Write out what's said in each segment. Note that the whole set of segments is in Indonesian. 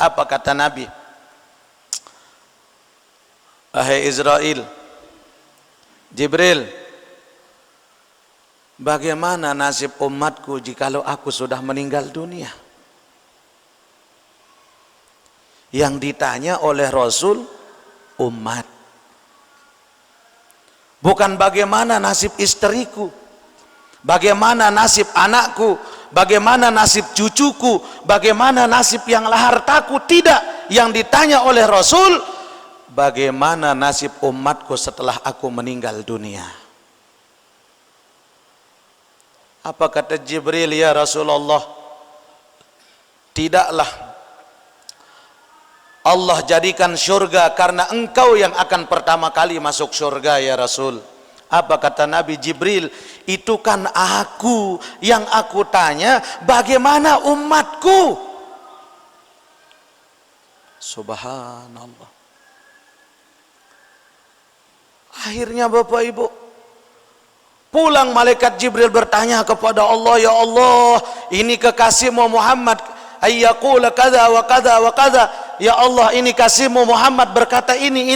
Apa kata Nabi? Wahai Israel, Jibril, bagaimana nasib umatku jikalau aku sudah meninggal dunia? Yang ditanya oleh Rasul, umat. Bukan bagaimana nasib istriku, bagaimana nasib anakku, bagaimana nasib cucuku, bagaimana nasib yang hartaku. Tidak, yang ditanya oleh Rasul, bagaimana nasib umatku setelah aku meninggal dunia. Apa kata Jibril? Ya Rasulullah, tidaklah Allah jadikan syurga karena engkau yang akan pertama kali masuk syurga ya Rasul. Apa kata Nabi? Jibril, itu kan aku, yang aku tanya bagaimana umatku. Subhanallah. Akhirnya Bapak Ibu, pulang malaikat Jibril bertanya kepada Allah, ya Allah, ini kekasihmu Muhammad ayyaqula kada wa kada wa kada. Ya Allah, ini kasihmu Muhammad berkata ini.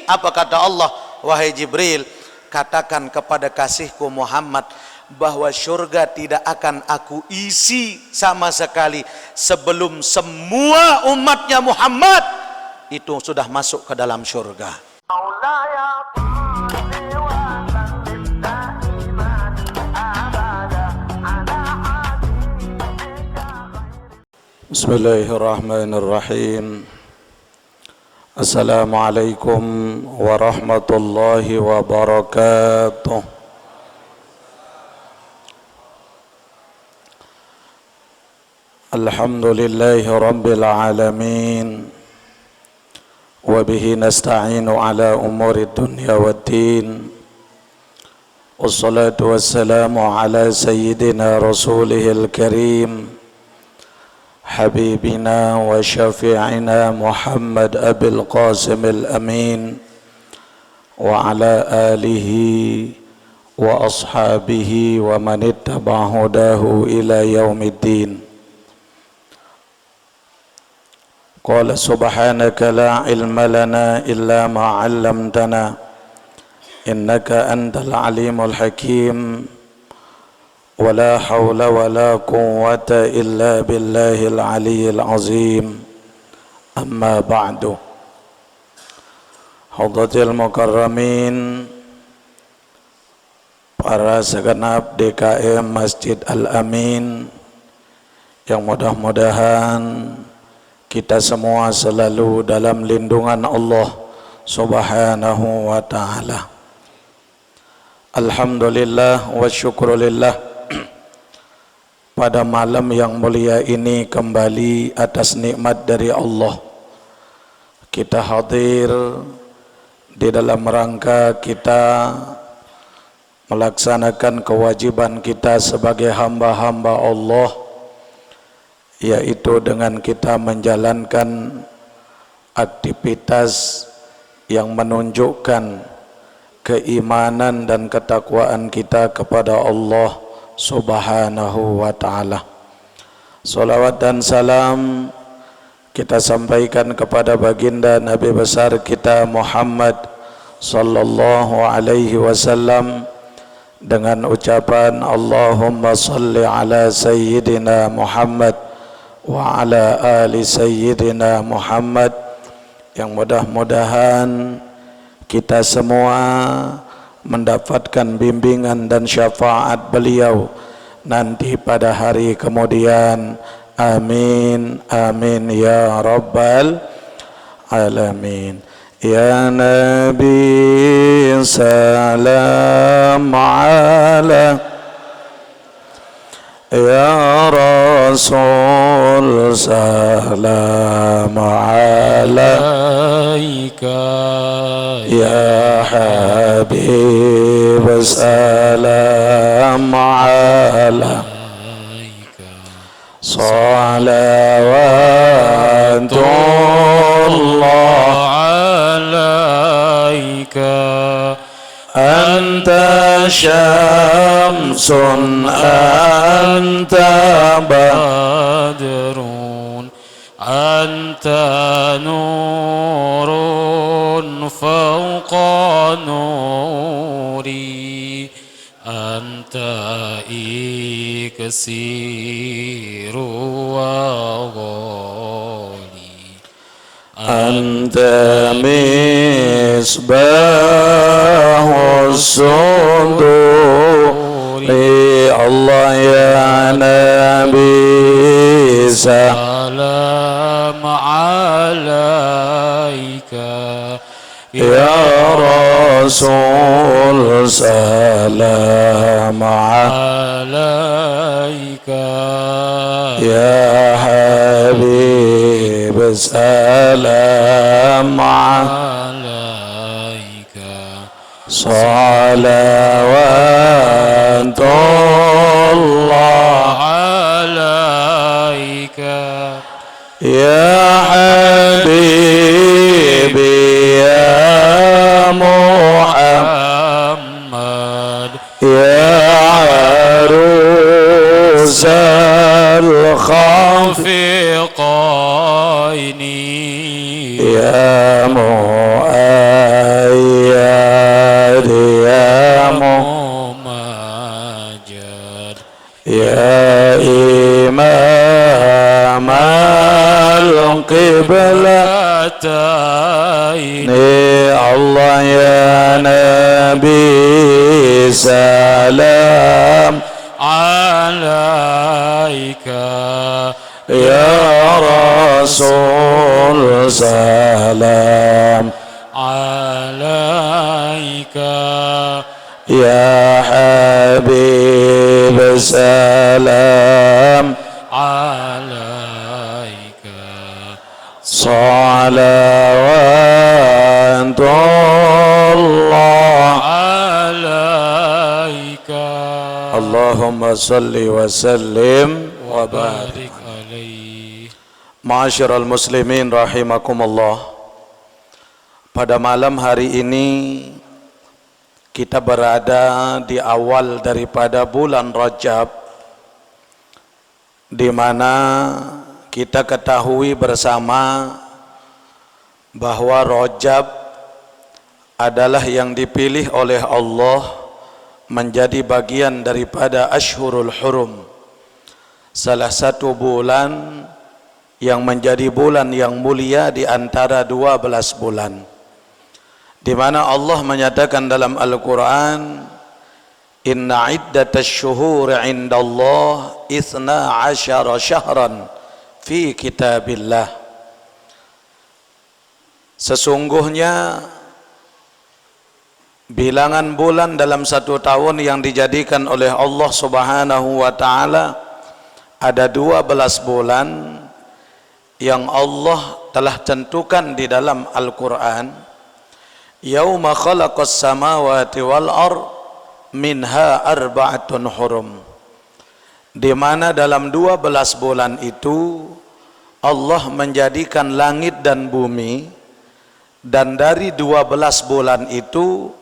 Apa kata Allah? Wahai Jibril, katakan kepada kasihku Muhammad bahwa syurga tidak akan aku isi sama sekali sebelum semua umatnya Muhammad itu sudah masuk ke dalam syurga. Bismillahirrahmanirrahim. Assalamualaikum warahmatullahi wabarakatuh. Alhamdulillahi rabbil alamin. Wa bihi nasta'inu ala umuri dunya waddin. Wassalatu wassalamu ala sayyidina rasulihil karim حبيبنا وشفيعنا محمد أبي القاسم الأمين وعلى آله وأصحابه ومن اتبع هداه إلى يوم الدين. قال سبحانك لا علم لنا إلا ما علمتنا إنك أنت العليم الحكيم ولا حول ولا قوة إلا بالله العلي العظيم. أما بعد. Hadratil Mukarramin, para segenap DKM Masjid Al-Amin, yang mudah-mudahan kita semua selalu dalam lindungan Allah Subhanahu wa ta'ala. Alhamdulillah wa syukrulillah, pada malam yang mulia ini kembali atas nikmat dari Allah kita hadir di dalam rangka kita melaksanakan kewajiban kita sebagai hamba-hamba Allah, yaitu dengan kita menjalankan aktivitas yang menunjukkan keimanan dan ketakwaan kita kepada Allah Subhanahu wa ta'ala. Salawat dan salam kita sampaikan kepada baginda Nabi besar kita Muhammad sallallahu alaihi wasallam dengan ucapan Allahumma salli ala sayyidina Muhammad wa ala ali sayyidina Muhammad, yang mudah-mudahan kita semua mendapatkan bimbingan dan syafaat beliau nanti pada hari kemudian. Amin amin ya rabbal alamin. Ya Nabi salam ala, ya Rasul salam alaika, ya Habib salam alaika, salawatullah alaika, anta syamsun anta badrun, anta anta nurun fawqa nuri anta iksiru wa ghali anta misbahus suduri Allah ya Nabi salam alaika ya Rasul salam alaika ya Habib salam alaika salawatullah alaika ya Habibi ya Muhammad ya arusal khafiqaini ya muayyad ya mumajjad ya imam al-qiblatain Allah ya Nabi salam alaika ya Rasul salam alaika ya Habib salam alaika salawatullah alaika Allahumma salli wa sallim wa barik. barik alaihi. Ma'asyiral muslimin rahimakumullah. Pada malam hari ini kita berada di awal daripada bulan Rajab, di mana kita ketahui bersama bahwa Rajab adalah yang dipilih oleh Allah menjadi bagian daripada Ashhurul Hurum, salah satu bulan yang menjadi bulan yang mulia di antara 12 bulan, di mana Allah menyatakan dalam Al-Quran, inna iddatash syuhur indallah 12 syahran fi kitabillah. Sesungguhnya bilangan bulan dalam satu tahun yang dijadikan oleh Allah Subhanahu wa ta'ala ada 12 bulan yang Allah telah tentukan di dalam Al-Quran. Yauma khalaqas samawati wal ard minha arba'atun hurum, di mana dalam 12 bulan itu Allah menjadikan langit dan bumi, dan dari 12 bulan itu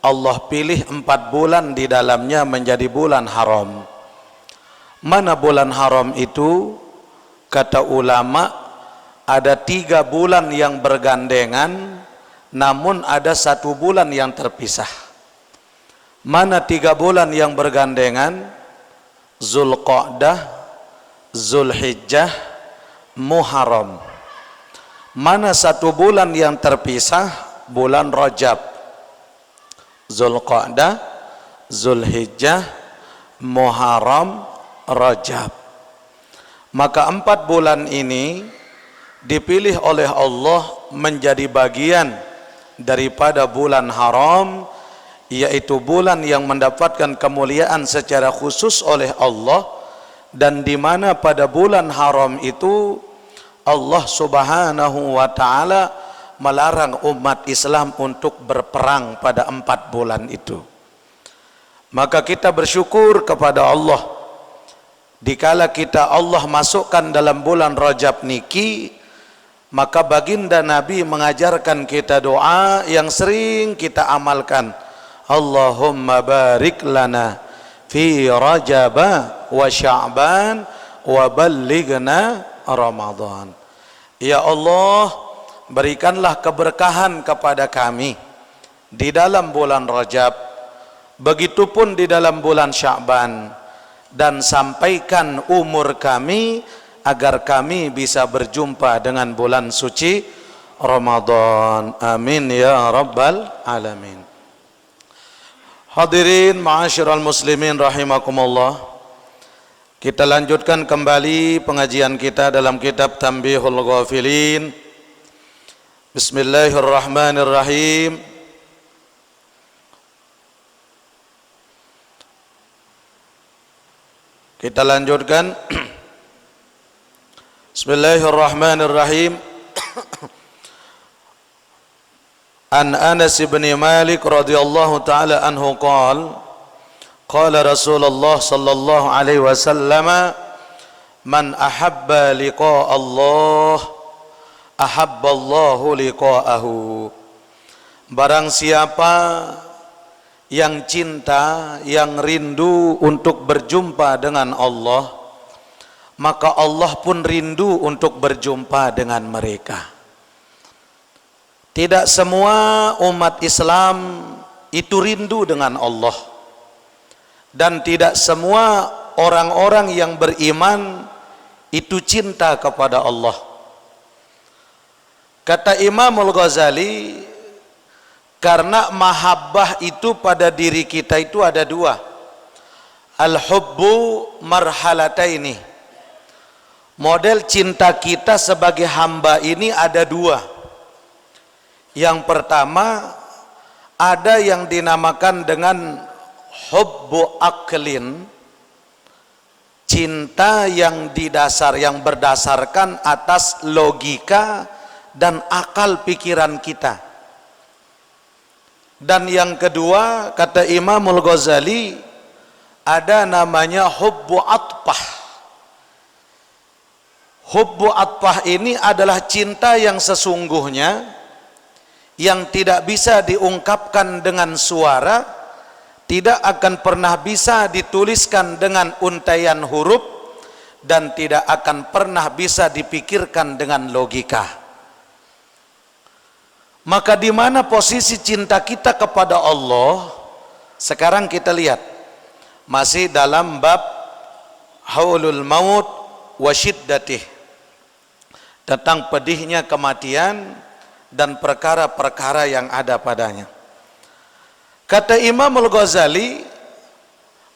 Allah pilih 4 bulan di dalamnya menjadi bulan haram. Mana bulan haram itu? Kata ulama, ada 3 bulan yang bergandengan, namun ada 1 bulan yang terpisah. Mana 3 bulan yang bergandengan? Zulqa'dah, Zulhijjah, Muharram. Mana 1 bulan yang terpisah? Bulan Rajab. Zulqa'dah, Zulhijjah, Muharram, Rajab. Maka 4 bulan ini dipilih oleh Allah menjadi bagian daripada bulan haram, yaitu bulan yang mendapatkan kemuliaan secara khusus oleh Allah, dan di mana pada bulan haram itu Allah Subhanahu wa ta'ala melarang umat Islam untuk berperang pada 4 bulan itu. Maka kita bersyukur kepada Allah dikala kita Allah masukkan dalam bulan Rajab niki, maka baginda Nabi mengajarkan kita doa yang sering kita amalkan. Allahumma barik lana fi Rajab wa Sya'ban wa ballighna Ramadan. Ya Allah, berikanlah keberkahan kepada kami di dalam bulan Rajab, begitupun di dalam bulan Sya'ban, dan sampaikan umur kami agar kami bisa berjumpa dengan bulan suci Ramadan. Amin ya rabbal alamin. Hadirin ma'asyiral muslimin rahimakumullah. Kita lanjutkan kembali pengajian kita dalam kitab Tanbihul Ghafilin. Bismillahirrahmanirrahim. Kita lanjutkan. Bismillahirrahmanirrahim. An Anas bin Malik radhiyallahu taala anhu qala qala Rasulullah sallallahu alaihi wasallam, man ahabba liqa Allah ahabba Allahu liqa'ahu. Barang siapa yang cinta, yang rindu untuk berjumpa dengan Allah, maka Allah pun rindu untuk berjumpa dengan mereka. Tidak semua umat Islam itu rindu dengan Allah, dan tidak semua orang-orang yang beriman itu cinta kepada Allah. Kata Imam Al-Ghazali, karena mahabbah itu pada diri kita itu ada dua. Al-hubbu marhalataini. Model cinta kita sebagai hamba ini ada dua. Yang pertama, ada yang dinamakan dengan hubbu aklin, cinta yang berdasarkan atas logika dan akal pikiran kita. Dan yang kedua, kata Imamul Ghazali, ada namanya hubbu atpah. Hubbu atpah ini adalah cinta yang sesungguhnya, yang tidak bisa diungkapkan dengan suara, tidak akan pernah bisa dituliskan dengan untaian huruf, dan tidak akan pernah bisa dipikirkan dengan logika. Maka di mana posisi cinta kita kepada Allah? Sekarang kita lihat, masih dalam bab haulul maut wa syiddatih, tentang pedihnya kematian dan perkara-perkara yang ada padanya. Kata Imam Al-Ghazali,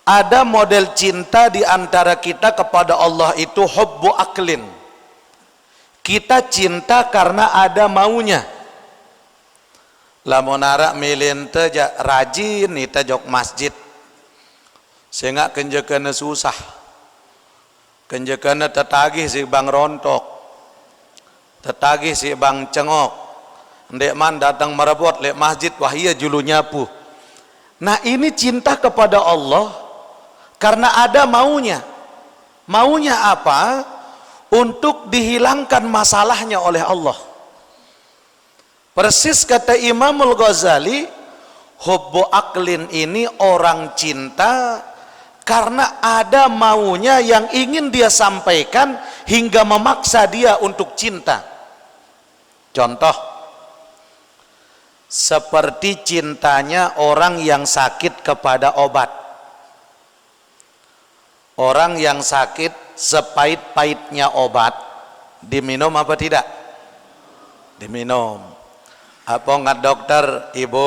ada model cinta di antara kita kepada Allah itu hubbu aklin. Kita cinta karena ada maunya. Lamun ara milin teh rajin ita jok masjid. Sehingga kenjekeuna susah. Kenjekeuna tetagih si bang rontok. Tetagih si bang cengok. Ndek man datang merebut lek masjid wah iya julu nyapu. Nah, ini cinta kepada Allah karena ada maunya. Maunya apa? Untuk dihilangkan masalahnya oleh Allah. Persis kata Imamul Ghazali, hubbu aklin ini orang cinta karena ada maunya yang ingin dia sampaikan hingga memaksa dia untuk cinta. Contoh, seperti cintanya orang yang sakit kepada obat. Orang yang sakit, sepahit-pahitnya obat diminum apa tidak? Diminum. Apa nggak dokter, ibu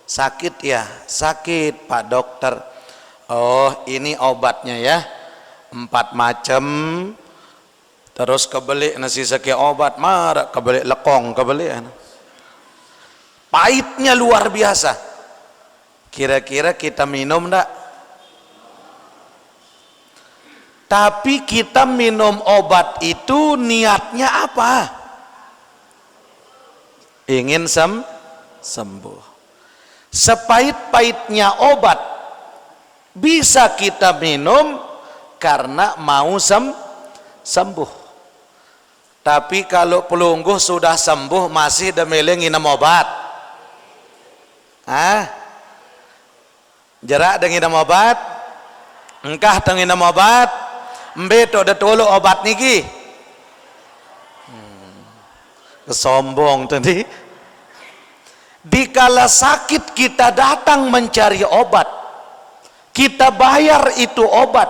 sakit ya? Sakit pak dokter. Oh ini obatnya ya, 4 macam. Terus kebeli nasi seki obat marah, kebeli lekong, kebeli. Pahitnya luar biasa. Kira-kira kita minum enggak? Tapi kita minum obat itu niatnya apa? Ingin sembuh. Sepahit-pahitnya obat bisa kita minum karena mau sembuh. Tapi kalau pelungguh sudah sembuh masih demeleng nginem obat. Jerak dengan obat, engkah dengan obat, embeto de tolo obat niki. Kesombong tadi. Dikala sakit kita datang mencari obat, kita bayar itu obat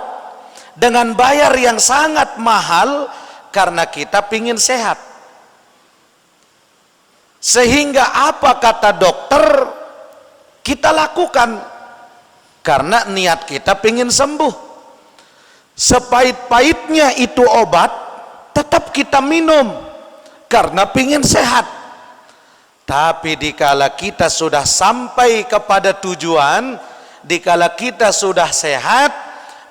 dengan bayar yang sangat mahal karena kita pingin sehat. Sehingga apa kata dokter kita lakukan karena niat kita pingin sembuh. Sepahit-pahitnya itu obat tetap kita minum karena pingin sehat. Tapi dikala kita sudah sampai kepada tujuan, dikala kita sudah sehat,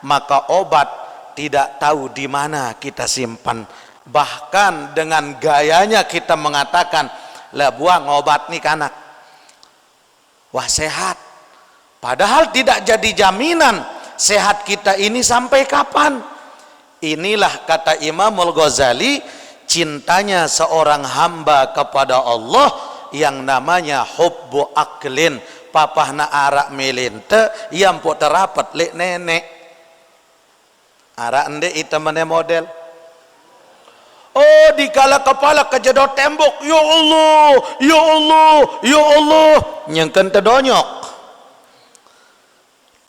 maka obat tidak tahu di mana kita simpan. Bahkan dengan gayanya kita mengatakan, lah buang obat nih kanak. Wah sehat. Padahal tidak jadi jaminan sehat kita ini sampai kapan. Inilah kata Imam Al-Ghazali, cintanya seorang hamba kepada Allah yang namanya hubbu aklin. Papahna arak melinte yang pun terapat lek nenek. Arak ende itu mana model. Oh dikala kepala kejedot tembok, ya Allah, ya Allah, ya Allah, nyengken terdonyok.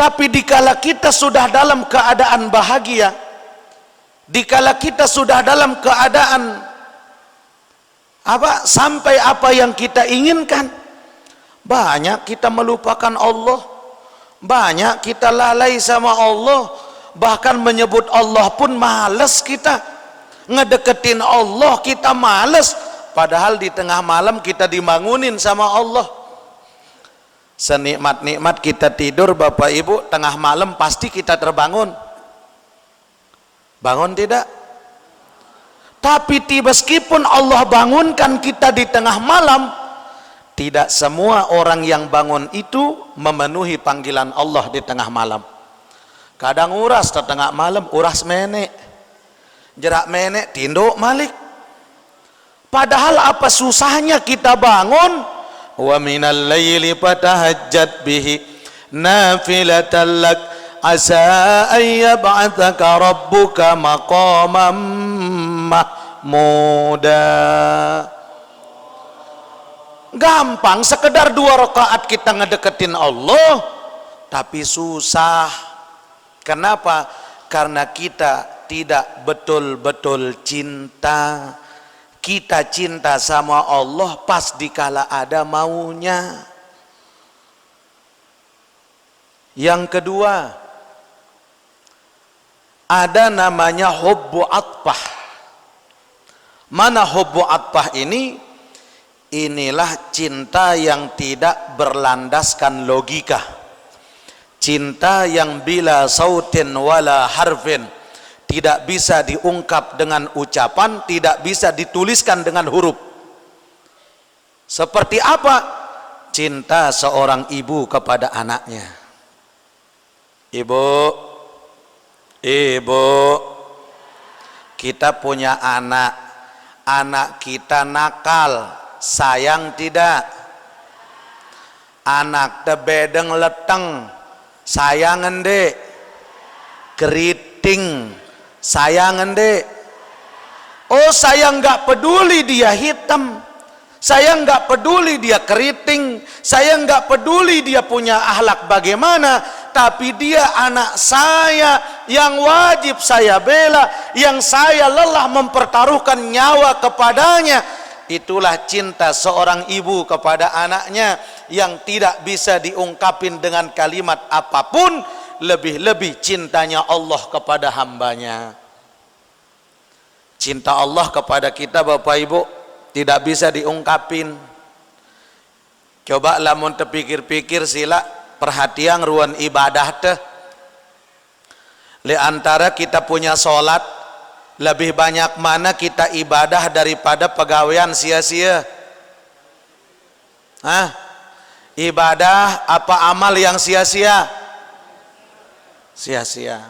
Tapi dikala kita sudah dalam keadaan bahagia, dikala kita sudah dalam keadaan sampai apa yang kita inginkan, banyak kita melupakan Allah, banyak kita lalai sama Allah, bahkan menyebut Allah pun males kita, ngedeketin Allah kita males, padahal di tengah malam kita dibangunin sama Allah. Senikmat-nikmat kita tidur Bapak Ibu, tengah malam pasti kita terbangun. Bangun tidak? Tapi meskipun Allah bangunkan kita di tengah malam, tidak semua orang yang bangun itu memenuhi panggilan Allah di tengah malam. Kadang uras di tengah malam, uras menek, jerak menek, tinduk malik. Padahal apa susahnya kita bangun? Wa minal laili fatahajjat bihi nafilatan lak asa ayyab'athaka rabbuka maqamam mahmuda. Gampang sekedar 2 rakaat kita ngedeketin Allah, tapi susah. Kenapa? Karena kita tidak betul-betul cinta. Kita cinta sama Allah pas dikala ada maunya. Yang kedua, ada namanya hubbu atfah. Mana hubbu atfah ini? Inilah cinta yang tidak berlandaskan logika. Cinta yang bila sautin wala harfin, tidak bisa diungkap dengan ucapan, tidak bisa dituliskan dengan huruf. Seperti apa? Cinta seorang ibu kepada anaknya. Ibu, kita punya anak, anak kita nakal, sayang tidak? Anak tebedeng leteng, sayang ende? Keriting, sayang ende? Oh saya nggak peduli dia hitam, saya nggak peduli dia keriting, saya nggak peduli dia punya akhlak bagaimana, tapi dia anak saya yang wajib saya bela, yang saya lelah mempertaruhkan nyawa kepadanya. Itulah cinta seorang ibu kepada anaknya yang tidak bisa diungkapin dengan kalimat apapun, lebih-lebih cintanya Allah kepada hambanya. Cinta Allah kepada kita Bapak Ibu tidak bisa diungkapin. Coba lamun terpikir-pikir sila, perhatian ruang ibadah teh. Di antara kita punya sholat, lebih banyak mana kita ibadah daripada pegawaian sia-sia? Hah? Ibadah apa amal yang sia-sia? Sia-sia.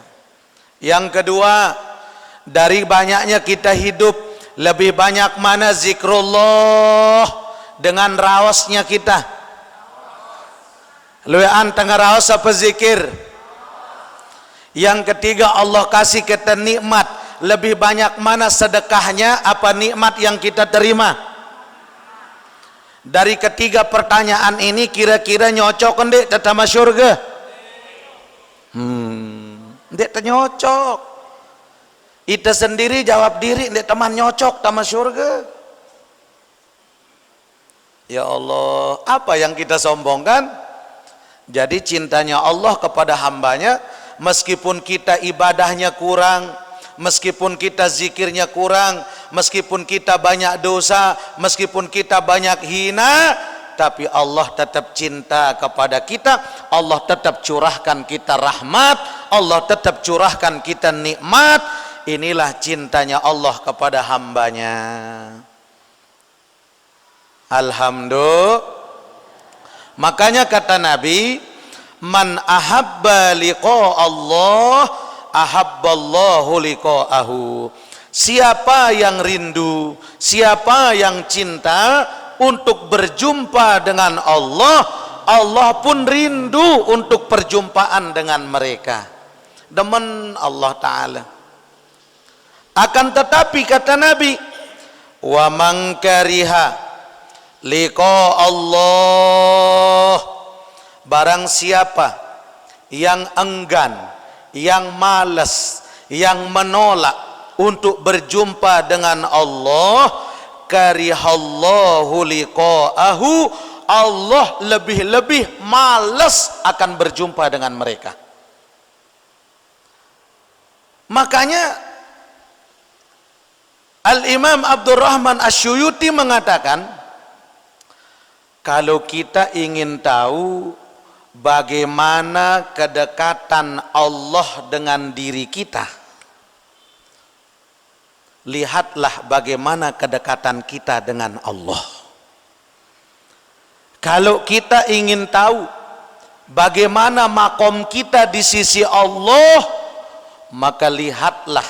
Yang kedua, dari banyaknya kita hidup, lebih banyak mana zikrullah dengan raosnya kita? Luan tengah raos apa zikir? Yang ketiga, Allah kasih kita nikmat, lebih banyak mana sedekahnya apa nikmat yang kita terima? Dari ketiga pertanyaan ini kira-kira nyocok ndek tetama syurga? Ndek ternyocok. Ita sendiri jawab diri ndek teman nyocok tama syurga. Ya Allah, apa yang kita sombongkan? Jadi cintanya Allah kepada hambanya, meskipun kita ibadahnya kurang, meskipun kita zikirnya kurang, meskipun kita banyak dosa, meskipun kita banyak hina, tapi Allah tetap cinta kepada kita. Allah tetap curahkan kita rahmat, Allah tetap curahkan kita nikmat. Inilah cintanya Allah kepada hambanya. Alhamdulillah. Makanya kata Nabi, man ahabba liqa Allah ahabballahu liqa'ahu. Siapa yang rindu, siapa yang cinta untuk berjumpa dengan Allah, Allah pun rindu untuk perjumpaan dengan mereka. Demen Allah Ta'ala. Akan tetapi kata Nabi, wa man kariha liqa Allah, barang siapa yang enggan, yang malas, yang menolak untuk berjumpa dengan Allah, karihallahu liqa'ahu, Allah lebih-lebih malas akan berjumpa dengan mereka. Makanya Al-Imam Abdurrahman Asy-Syuyuti mengatakan, kalau kita ingin tahu bagaimana kedekatan Allah dengan diri kita, lihatlah bagaimana kedekatan kita dengan Allah. Kalau kita ingin tahu bagaimana makom kita di sisi Allah, maka lihatlah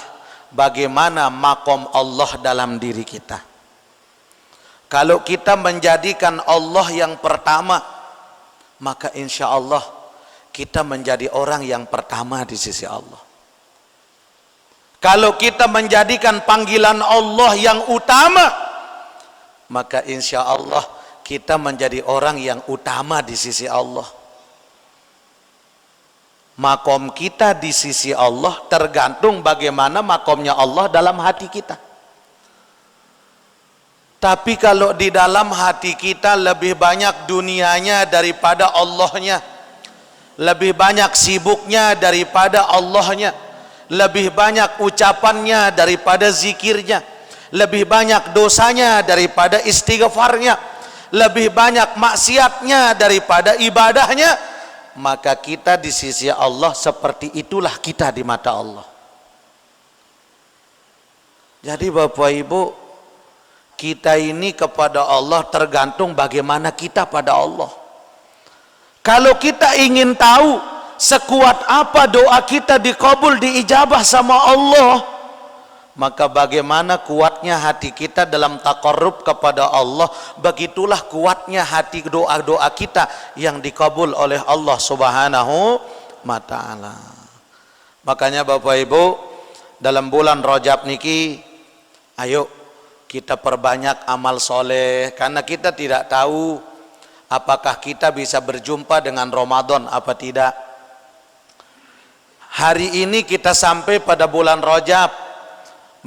bagaimana makom Allah dalam diri kita. Kalau kita menjadikan Allah yang pertama, maka insya Allah kita menjadi orang yang pertama di sisi Allah. Kalau kita menjadikan panggilan Allah yang utama, maka insya Allah kita menjadi orang yang utama di sisi Allah. Makom kita di sisi Allah tergantung bagaimana makomnya Allah dalam hati kita. Tapi kalau di dalam hati kita lebih banyak dunianya daripada Allahnya, lebih banyak sibuknya daripada Allahnya, lebih banyak ucapannya daripada zikirnya, lebih banyak dosanya daripada istighfarnya, lebih banyak maksiatnya daripada ibadahnya, maka kita di sisi Allah seperti itulah kita di mata Allah. Jadi Bapak Ibu, kita ini kepada Allah tergantung bagaimana kita pada Allah. Kalau kita ingin tahu sekuat apa doa kita dikabul, diijabah sama Allah, maka bagaimana kuatnya hati kita dalam taqarrub kepada Allah, begitulah kuatnya hati doa-doa kita yang dikabul oleh Allah Subhanahu wa ta'ala. Makanya Bapak Ibu, dalam bulan Rajab niki, ayo kita perbanyak amal soleh, karena kita tidak tahu apakah kita bisa berjumpa dengan Ramadan apa tidak. Hari ini kita sampai pada bulan Rajab,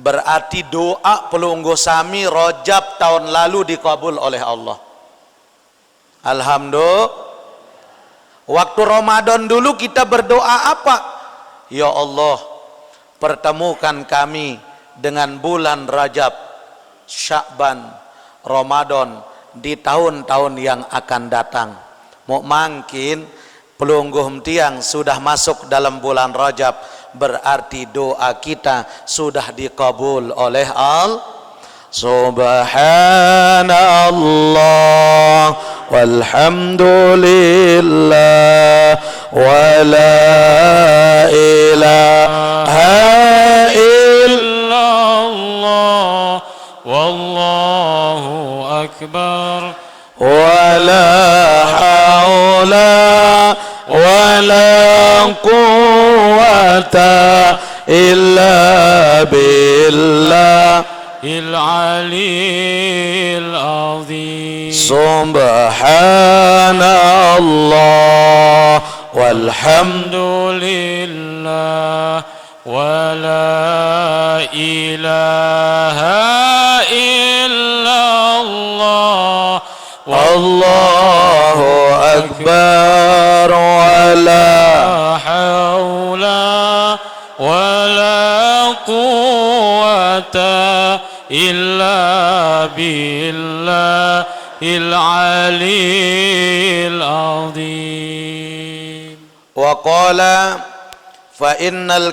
berarti doa pelungguh sami Rajab tahun lalu dikabul oleh Allah. Alhamdulillah. Waktu Ramadan dulu kita berdoa apa? Ya Allah, pertemukan kami dengan bulan Rajab, Sya'ban, Ramadan di tahun-tahun yang akan datang. Mungkin pelungguh tiang sudah masuk dalam bulan Rajab, berarti doa kita sudah dikabul oleh Allah. Subhanallah walhamdulillah wa la ilaha illallah wallahu akbar wala haula wala quwwata illa billah il-aliyyil azim. Subhanallah walhamdulillah wa la ilaha illallah Allahu akbar wa la hawla wa la quwwata illa billahil aliyyil azim. Wa qala fa innal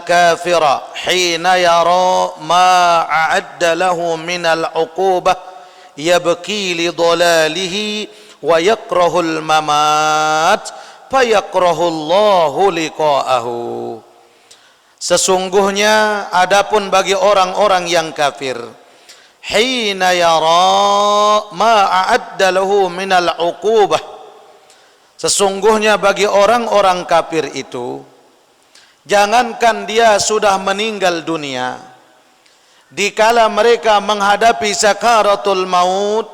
kafira hina yara ma a'adda lahu min al-'uqubah yabki li dhalalihi wa yakrahul mamat fayakrahu Allahu liqa'ahu. Sesungguhnya adapun bagi orang-orang yang kafir, hina yara ma a'adda lahu minal 'uqubah, sesungguhnya bagi orang-orang kafir itu, jangankan dia sudah meninggal dunia, dikala mereka menghadapi sakaratul maut,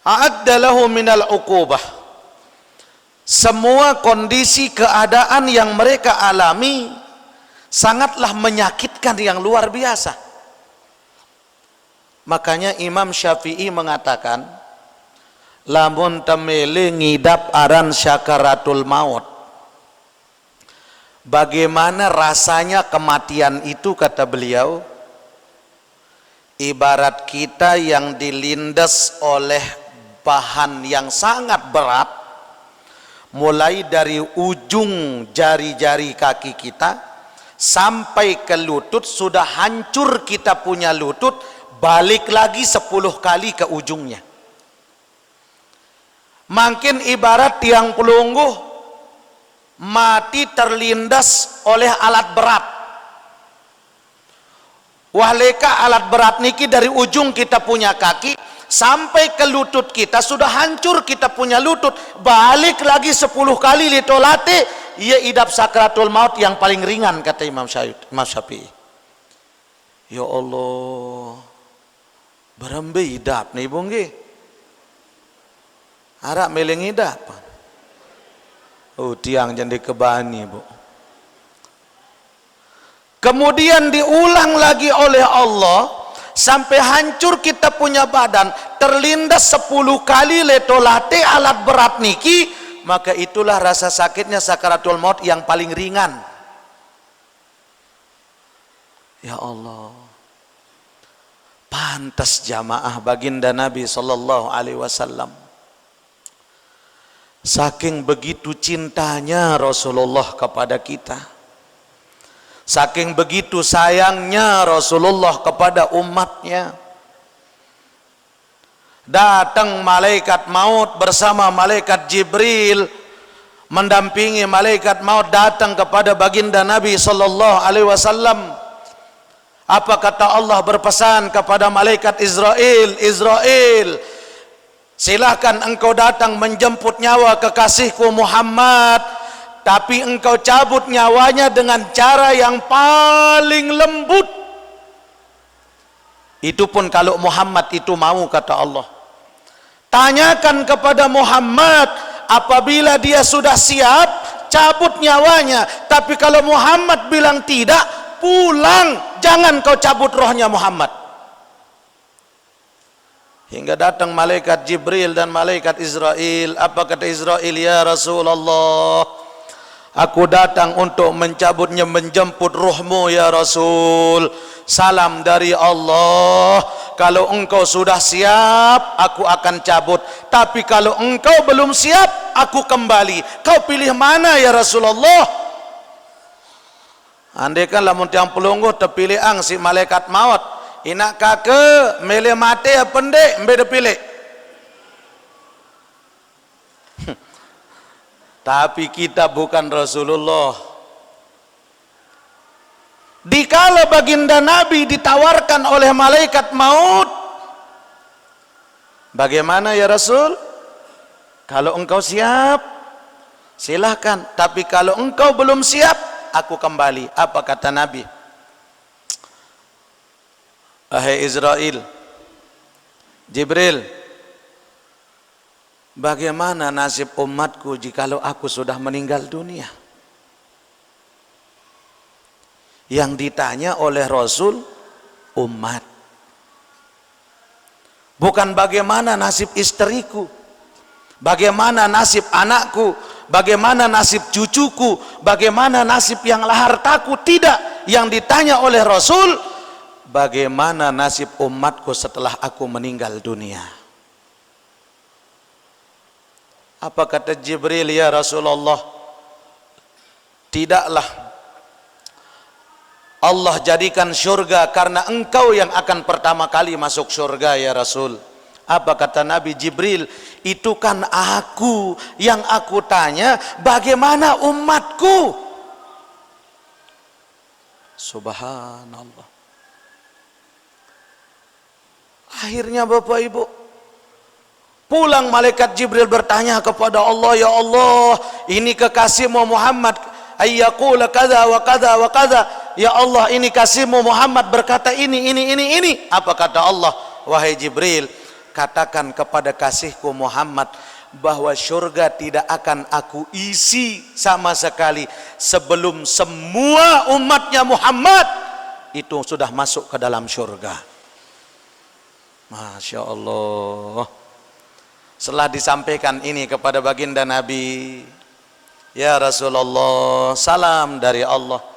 a'adda lahu minal 'uqubah, semua kondisi keadaan yang mereka alami sangatlah menyakitkan yang luar biasa. Makanya Imam Syafi'i mengatakan, lamun temele ngidap aran syakaratul maut, bagaimana rasanya kematian itu, kata beliau, ibarat kita yang dilindas oleh bahan yang sangat berat, mulai dari ujung jari-jari kaki kita sampai ke lutut, sudah hancur kita punya lutut, balik lagi 10 kali ke ujungnya. Makin ibarat tiang pelungguh mati terlindas oleh alat berat. Wahleka alat berat niki dari ujung kita punya kaki sampai ke lutut kita, sudah hancur kita punya lutut, balik lagi 10 kali litolate, ia idap sakratul maut yang paling ringan, kata Imam Syafi'i. Ya Allah, berembe idap nih bongge, arak meleng idap. Oh tiang jadi kebani bu. Kemudian diulang lagi oleh Allah sampai hancur kita punya badan, terlindas 10 kali letolate alat berat niki, maka itulah rasa sakitnya sakaratul maut yang paling ringan. Ya Allah, pantas jamaah baginda Nabi sallallahu alaihi wasallam, saking begitu cintanya Rasulullah kepada kita, saking begitu sayangnya Rasulullah kepada umatnya, datang malaikat maut bersama malaikat Jibril, mendampingi malaikat maut datang kepada baginda Nabi sallallahu alaihi wasallam. Apa kata Allah berpesan kepada malaikat Israel, Israel, silakan engkau datang menjemput nyawa kekasihku Muhammad, tapi engkau cabut nyawanya dengan cara yang paling lembut. Itu pun kalau Muhammad itu mau, kata Allah. Tanyakan kepada Muhammad, apabila dia sudah siap, cabut nyawanya. Tapi kalau Muhammad bilang tidak, pulang, jangan kau cabut rohnya Muhammad. Hingga datang malaikat Jibril dan malaikat Israel. Apa kata Israel? Ya Rasulullah, aku datang untuk mencabutnya, menjemput ruhmu ya Rasul. Salam dari Allah, kalau engkau sudah siap, aku akan cabut. Tapi kalau engkau belum siap, aku kembali. Kau pilih mana ya Rasulullah? Andai kan lamun tiang pelungguh terpilih ang si malaikat maut, inak kake mele mate ya pendek mbeda pilih. Tapi kita bukan Rasulullah. Dikala baginda Nabi ditawarkan oleh malaikat maut, bagaimana ya Rasul? Kalau engkau siap, silahkan. Tapi kalau engkau belum siap, aku kembali. Apa kata Nabi? Ahai Israel, Jibril, bagaimana nasib umatku jikalau aku sudah meninggal dunia? Yang ditanya oleh Rasul, umat. Bukan bagaimana nasib istriku, bagaimana nasib anakku, bagaimana nasib cucuku, bagaimana nasib yang hartaku. Tidak, yang ditanya oleh Rasul, bagaimana nasib umatku setelah aku meninggal dunia. Apa kata Jibril, ya Rasulullah, tidaklah Allah jadikan syurga karena engkau yang akan pertama kali masuk syurga, ya Rasul. Apa kata Nabi Jibril? Itu kan aku, yang aku tanya bagaimana umatku. Subhanallah. Akhirnya Bapak Ibu, pulang malaikat Jibril bertanya kepada Allah, ya Allah, ini kekasihmu Muhammad ayyaqula kadza wa kadza wa kadza. Ya Allah, ini kasihmu Muhammad berkata ini. Apa kata Allah? Wahai Jibril, katakan kepada kasihku Muhammad bahwa syurga tidak akan aku isi sama sekali sebelum semua umatnya Muhammad itu sudah masuk ke dalam syurga. Masya Allah. Setelah disampaikan ini kepada baginda Nabi, ya Rasulullah, salam dari Allah,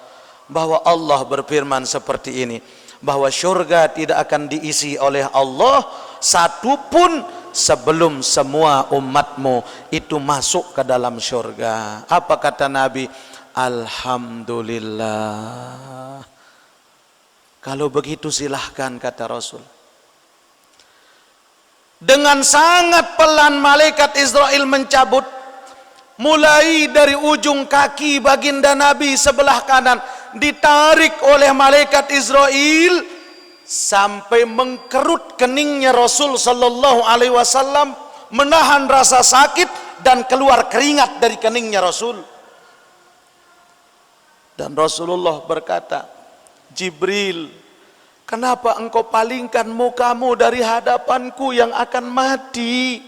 bahwa Allah berfirman seperti ini, bahwa syurga tidak akan diisi oleh Allah satupun sebelum semua umatmu itu masuk ke dalam syurga. Apa kata Nabi? Alhamdulillah. Kalau begitu silahkan, kata Rasul. Dengan sangat pelan malaikat Israel mencabut, mulai dari ujung kaki baginda Nabi sebelah kanan, ditarik oleh malaikat Israel sampai mengkerut keningnya Rasul sallallahu alaihi wasallam, menahan rasa sakit dan keluar keringat dari keningnya Rasul. Dan Rasulullah berkata, Jibril, kenapa engkau palingkan mukamu dari hadapanku yang akan mati?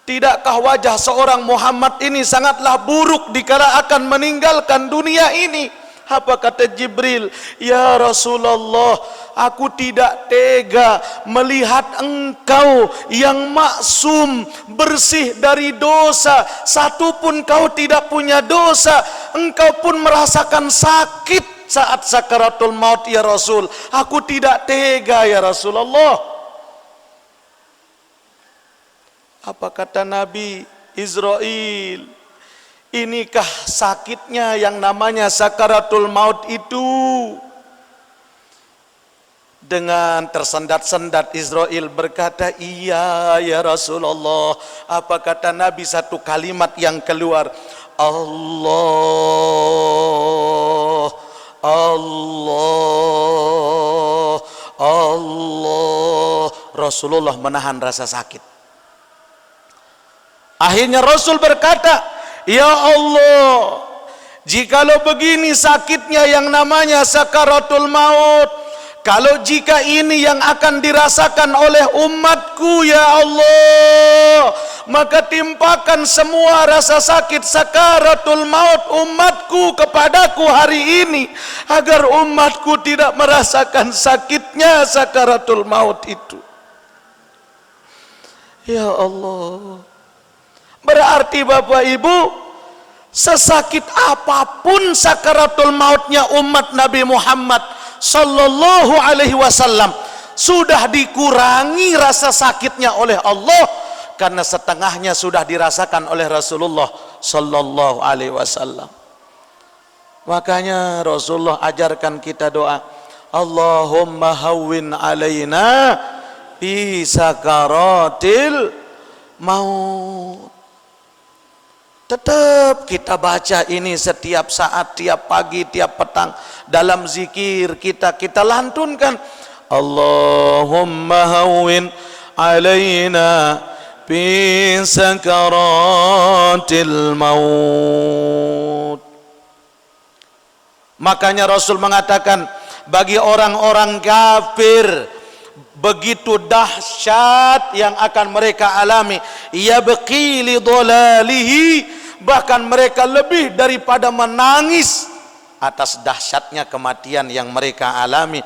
Tidakkah wajah seorang Muhammad ini sangatlah buruk dikala akan meninggalkan dunia ini? Apa kata Jibril? Ya Rasulullah, aku tidak tega melihat engkau yang maksum, bersih dari dosa, satupun kau tidak punya dosa. Engkau pun merasakan sakit saat sakaratul maut, ya Rasul. Aku tidak tega, ya Rasulullah. Apa kata Nabi Israel? Inikah sakitnya yang namanya sakaratul maut itu? Dengan tersendat-sendat Israel berkata, iya ya Rasulullah. Apa kata Nabi? Satu kalimat yang keluar, Allah, Allah, Allah. Rasulullah menahan rasa sakit. Akhirnya Rasul berkata, ya Allah, jikalau begini sakitnya yang namanya sakaratul maut, kalau jika ini yang akan dirasakan oleh umatku, ya Allah, maka timpakan semua rasa sakit sakaratul maut umatku kepadaku hari ini, agar umatku tidak merasakan sakitnya sakaratul maut itu. Ya Allah. Berarti Bapak Ibu, sesakit apapun sakaratul mautnya umat Nabi Muhammad sallallahu alaihi wasallam, sudah dikurangi rasa sakitnya oleh Allah, karena setengahnya sudah dirasakan oleh Rasulullah sallallahu alaihi wasallam. Makanya Rasulullah ajarkan kita doa, Allahumma hawwin alaina fi sakaratil maut. Tetap kita baca ini setiap saat, tiap pagi, tiap petang. Dalam zikir kita lantunkan, Allahumma hawwin alaina fi sakaratil maut. Makanya Rasul mengatakan, bagi orang-orang kafir, begitu dahsyat yang akan mereka alami. Yabqi li dhalalihi, bahkan mereka lebih daripada menangis atas dahsyatnya kematian yang mereka alami.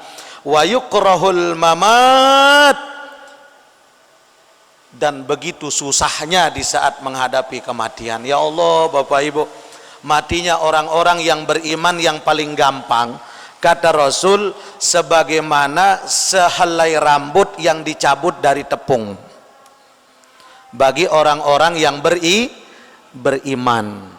Wa yukrahul mamat, dan begitu susahnya di saat menghadapi kematian. Ya Allah, Bapak Ibu, matinya orang-orang yang beriman yang paling gampang, kata Rasul, sebagaimana sehelai rambut yang dicabut dari tepung bagi orang-orang yang beriman.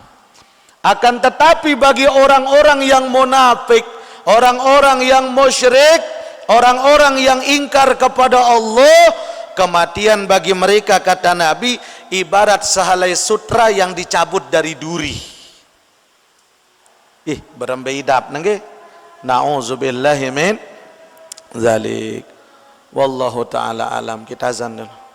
Akan tetapi bagi orang-orang yang munafik, orang-orang yang musyrik, orang-orang yang ingkar kepada Allah, kematian bagi mereka, kata Nabi, ibarat sehelai sutra yang dicabut dari duri. Berembeidap nengge. Na'udzubillahi min zalik. Wallahu ta'ala alam. Kita azan dulu.